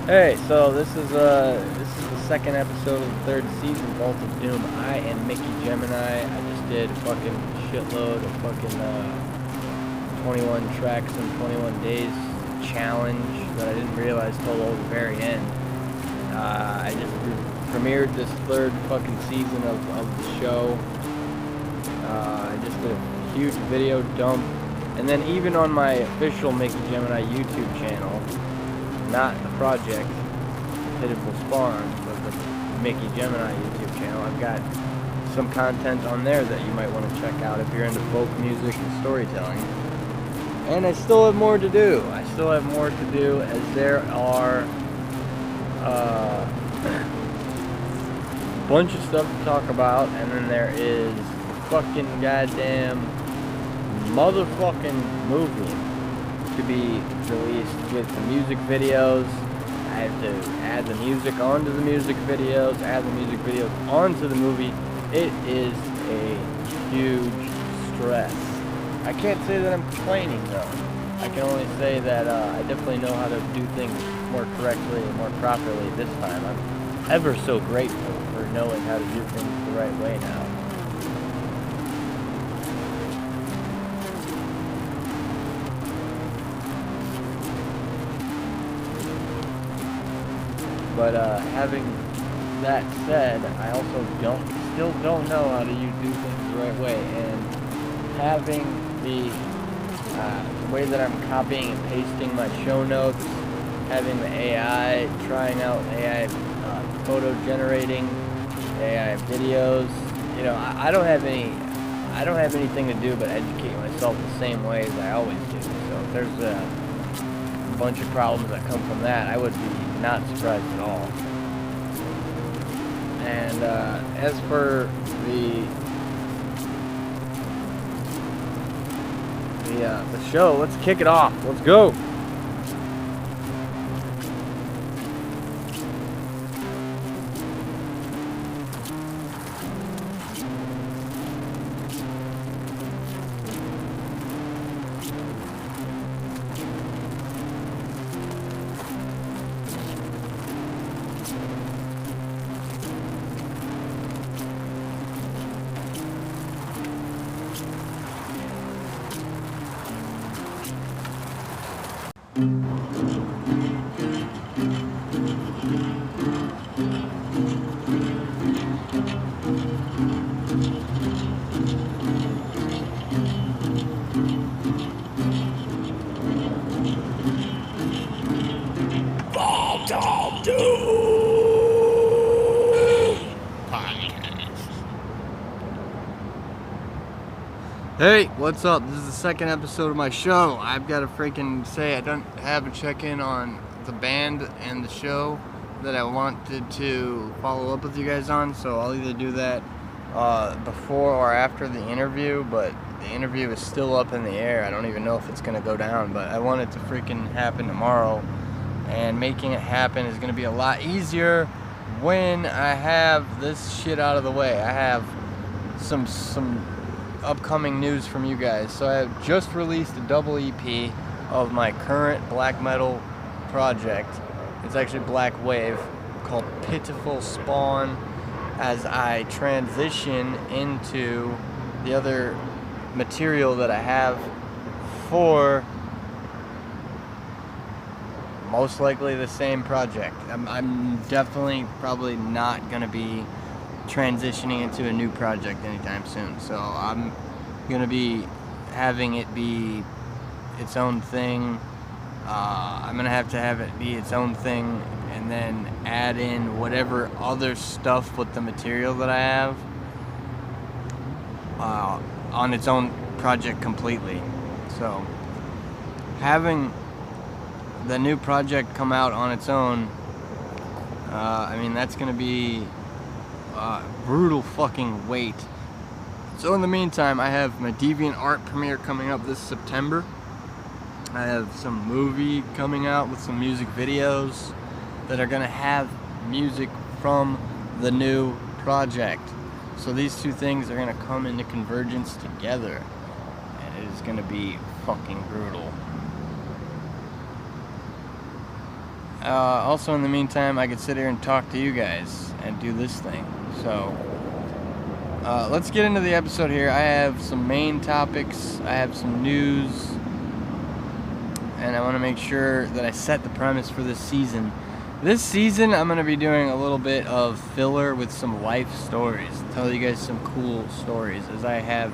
Hey, so this is the second episode of the third season, Vault of Doom. I am Mickey GemInEye. I just did a fucking shitload of fucking 21 tracks in 21 days challenge that I didn't realize till the very end. I just premiered this third fucking season of the show. I just did a huge video dump, and then even on my official Mickey GemInEye YouTube channel. Not the project, Pitiful Spawn, but the Mickey GemInEye YouTube channel. I've got some content on there that you might want to check out if you're into folk music and storytelling. And I still have more to do. I still have more to do, as there are a bunch of stuff to talk about, and then there is the fucking goddamn motherfucking movie to be released with the music videos. I have to add the music onto the music videos, add the music videos onto the movie. It is a huge stress. I can't say that I'm complaining though. I can only say that I definitely know how to do things more correctly and more properly this time. I'm ever so grateful for knowing how to do things the right way now. But having that said, I also still don't know how to do things the right way. And having the way that I'm copying and pasting my show notes, having the AI, trying out AI photo generating, AI videos. You know, I don't have anything to do but educate myself the same way as I always do. So if there's a bunch of problems that come from that, I would be not surprised at all. And as for the show, let's kick it off. Let's go. Hey, what's up? This is the second episode of my show. I've got to freaking say I don't have a check-in on the band and the show that I wanted to follow up with you guys on, so I'll either do that before or after the interview, but the interview is still up in the air. I don't even know if it's going to go down, but I want it to freaking happen tomorrow, and making it happen is going to be a lot easier when I have this shit out of the way. I have some upcoming news from you guys. So I have just released a double EP of my current black metal project. It's actually black wave, called Pitiful Spawn, as I transition into the other material that I have for most likely the same project. I'm definitely probably not gonna be transitioning into a new project anytime soon, so I'm gonna be having it be its own thing. I'm gonna have to have it be its own thing and then add in whatever other stuff with the material that I have on its own project completely. So having the new project come out on its own, I mean, that's gonna be brutal fucking weight. So in the meantime, I have my DeviantArt premiere coming up this September. I have some movie coming out with some music videos that are gonna have music from the new project. So these two things are gonna come into convergence together, and it is gonna be fucking brutal. Also, in the meantime, I could sit here and talk to you guys and do this thing. So, let's get into the episode here. I have some main topics. I have some news. And I want to make sure that I set the premise for this season. This season, I'm going to be doing a little bit of filler with some life stories. Tell you guys some cool stories, as I have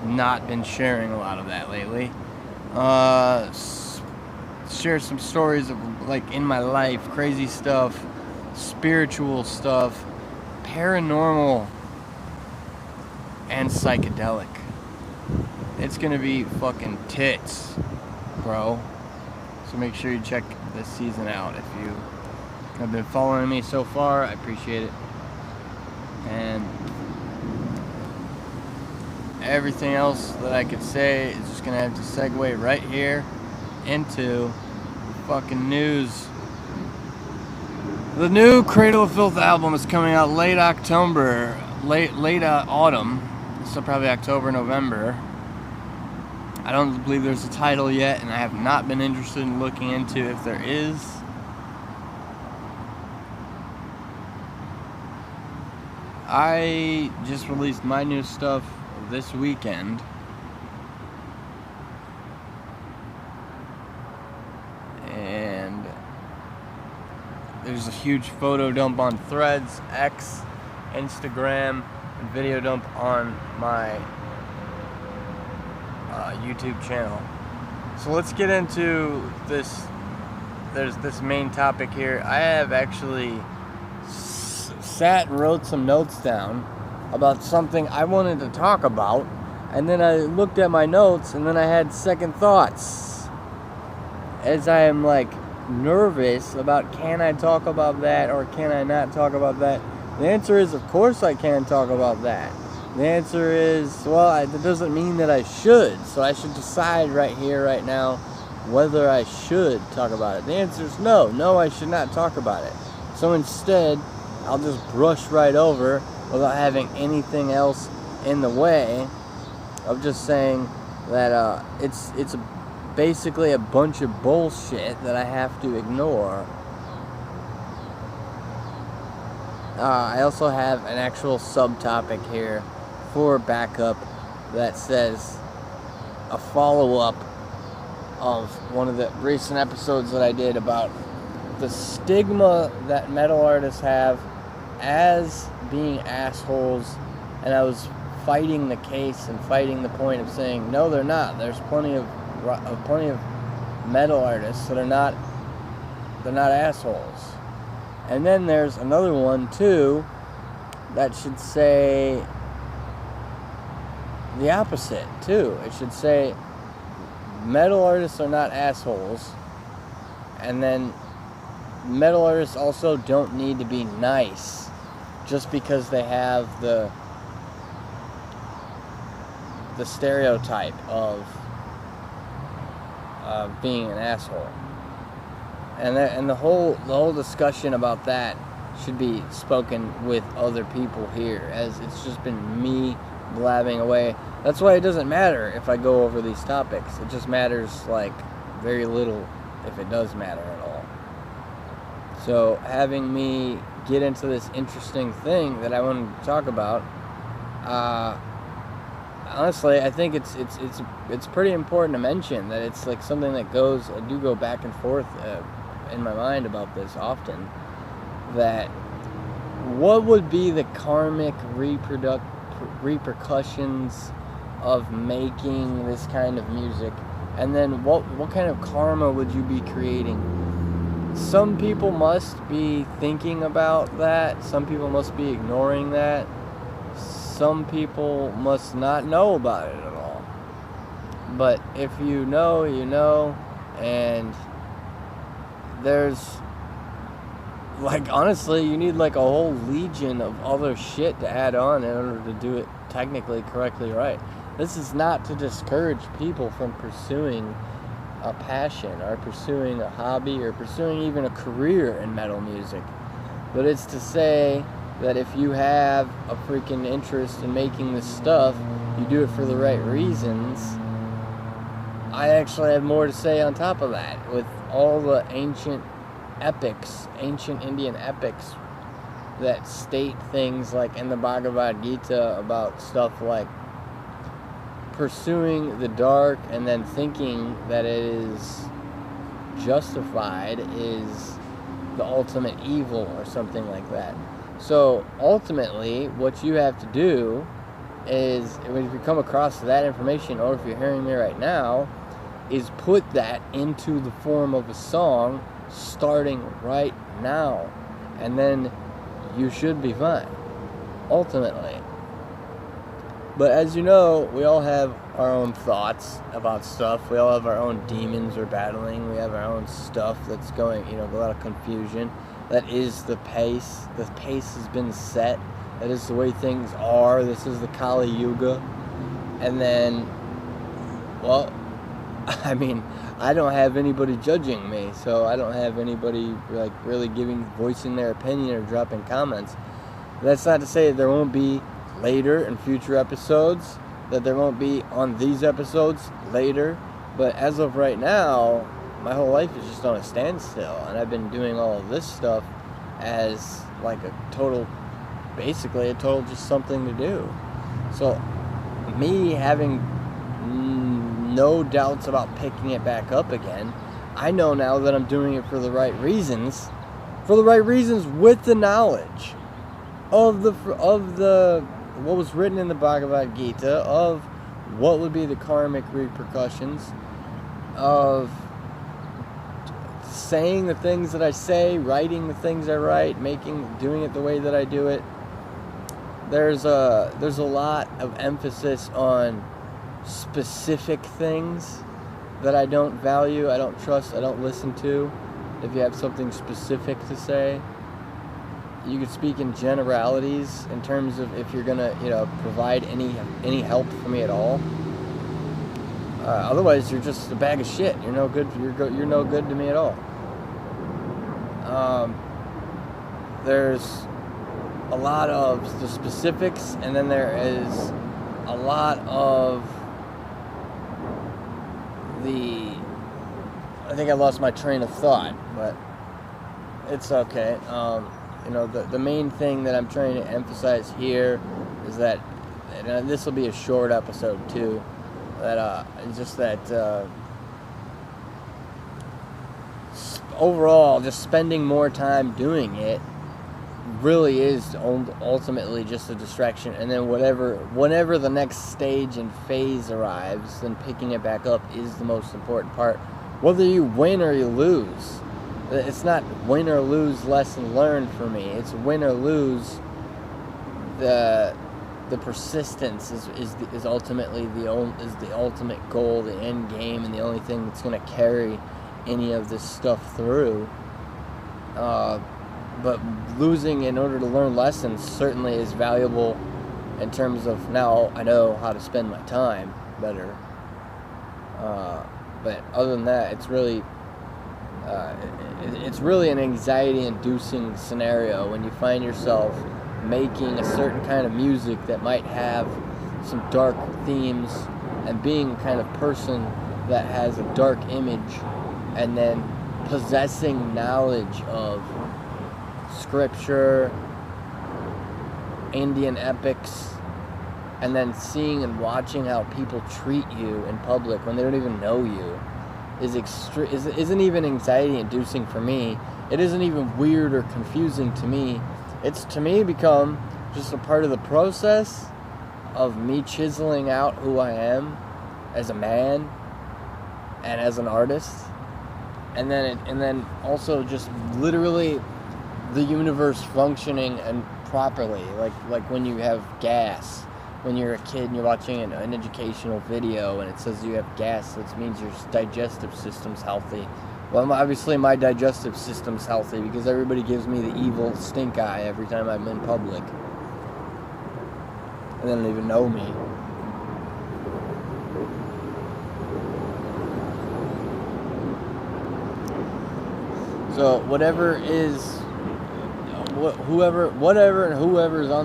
not been sharing a lot of that lately. Share some stories of, like, in my life, crazy stuff, spiritual stuff, paranormal, and psychedelic. It's going to be fucking tits, bro. So make sure you check this season out. If you have been following me so far, I appreciate it. And everything else that I could say is just gonna have to segue right here into fucking news. The new Cradle of Filth album is coming out late October, late autumn, so probably October, November. I don't believe there's a title yet, and I have not been interested in looking into if there is. I just released my new stuff this weekend. And there's a huge photo dump on Threads, X, Instagram, and video dump on my YouTube channel. So let's get into this. There's this main topic here. I have actually sat and wrote some notes down about something I wanted to talk about, and then I looked at my notes, and then I had second thoughts, as I am like nervous about, can I talk about that or can I not talk about that? The answer is, of course I can talk about that. The answer is, well, that doesn't mean that I should. So I should decide right here, right now, whether I should talk about it. The answer is no. No, I should not talk about it. So instead, I'll just brush right over without having anything else in the way of just saying that it's basically a bunch of bullshit that I have to ignore. I also have an actual subtopic here for backup that says a follow-up of one of the recent episodes that I did about the stigma that metal artists have as being assholes, and I was fighting the case and fighting the point of saying no, they're not. There's plenty of metal artists that are not, they're not assholes. And then there's another one too that should say the opposite too. It should say metal artists are not assholes, and then metal artists also don't need to be nice just because they have the stereotype of being an asshole. And the whole discussion about that should be spoken with other people here, as it's just been me blabbing away. That's why it doesn't matter if I go over these topics. It just matters like very little, if it does matter at all. So having me get into this interesting thing that I wanted to talk about, honestly, I think it's pretty important to mention that it's like something that I do go back and forth in my mind about this often. That what would be the karmic repercussions of making this kind of music, and then what kind of karma would you be creating? Some people must be thinking about that. Some people must be ignoring that. Some people must not know about it at all. But if you know, you know. And there's, like, honestly, you need like a whole legion of other shit to add on in order to do it technically correctly right. This is not to discourage people from pursuing a passion or pursuing a hobby or pursuing even a career in metal music. But it's to say that if you have a freaking interest in making this stuff, you do it for the right reasons. I actually have more to say on top of that, with all the ancient epics, ancient Indian epics, that state things like in the Bhagavad Gita about stuff like pursuing the dark and then thinking that it is justified is the ultimate evil or something like that. So ultimately, what you have to do is, when you come across that information, or if you're hearing me right now, is put that into the form of a song starting right now, and then you should be fine, ultimately. But as you know, we all have our own thoughts about stuff. We all have our own demons we're battling. We have our own stuff that's going, a lot of confusion. That is the pace. The pace has been set. That is the way things are. This is the Kali Yuga. And then, well, I don't have anybody judging me, so I don't have anybody really voicing their opinion or dropping comments. That's not to say that there won't be later in future episodes, that there won't be on these episodes later, but as of right now, my whole life is just on a standstill, and I've been doing all of this stuff as basically a total just something to do. So me having no doubts about picking it back up again, I know now that I'm doing it for the right reasons with the knowledge of the what was written in the Bhagavad Gita, of what would be the karmic repercussions of saying the things that I say, writing the things I write, doing it the way that I do it. There's a lot of emphasis on specific things that I don't value, I don't trust, I don't listen to. If you have something specific to say, you could speak in generalities in terms of if you're gonna, provide any help for me at all. Otherwise, you're just a bag of shit. You're no good. You're no good to me at all. There's a lot of the specifics, and then there is a lot of I think I lost my train of thought, but it's okay. The main thing that I'm trying to emphasize here is that, and this will be a short episode too, that just that overall, just spending more time doing it really is ultimately just a distraction, and then whenever the next stage and phase arrives, then picking it back up is the most important part. Whether you win or you lose, it's not win or lose lesson learned for me. It's win or lose. The persistence is ultimately the ultimate goal, the end game, and the only thing that's going to carry any of this stuff through. But losing in order to learn lessons certainly is valuable in terms of, now I know how to spend my time better. But other than that, it's really an anxiety-inducing scenario when you find yourself making a certain kind of music that might have some dark themes, and being a kind of person that has a dark image, and then possessing knowledge of scripture, Indian epics, and then seeing and watching how people treat you in public when they don't even know you isn't even anxiety inducing for me. It isn't even weird or confusing to me. It's to me become just a part of the process of me chiseling out who I am as a man and as an artist, and then also just literally the universe functioning and properly, like when you have gas. When you're a kid and you're watching an educational video and it says you have gas, that means your digestive system's healthy. Well, obviously my digestive system's healthy because everybody gives me the evil stink eye every time I'm in public. And they don't even know me. So whatever is on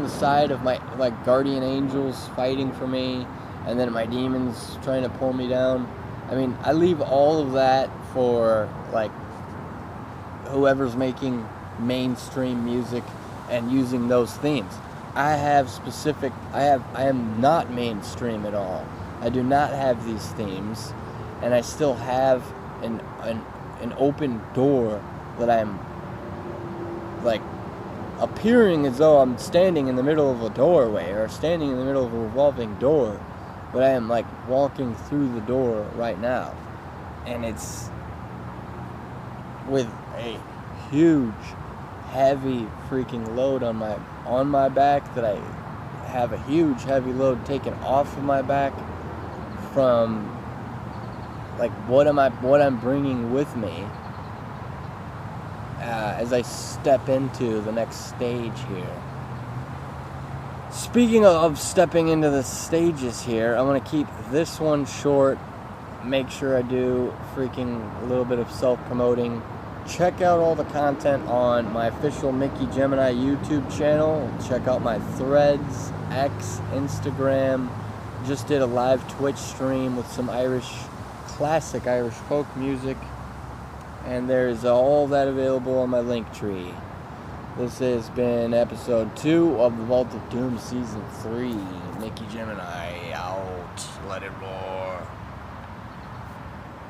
the side of my guardian angels fighting for me, and then my demons trying to pull me down, I leave all of that for whoever's making mainstream music and using those themes. I am not mainstream at all. I do not have these themes, and I still have an open door that I'm like appearing as though I'm standing in the middle of a doorway or standing in the middle of a revolving door, but I am like walking through the door right now, and it's with a huge, heavy freaking load on my back, that I have a huge heavy load taken off of my back from like what I'm bringing with me as I step into the next stage here. Speaking of stepping into the stages here, I'm going to keep this one short. Make sure I do freaking a little bit of self-promoting. Check out all the content on my official Mickey GemInEye YouTube channel. Check out my Threads, X, Instagram. Just did a live Twitch stream with some classic Irish folk music. And there's all that available on my Linktree. This has been episode 2 of the Vault of Doom Season 3. Mickey GemInEye out. Let it roar.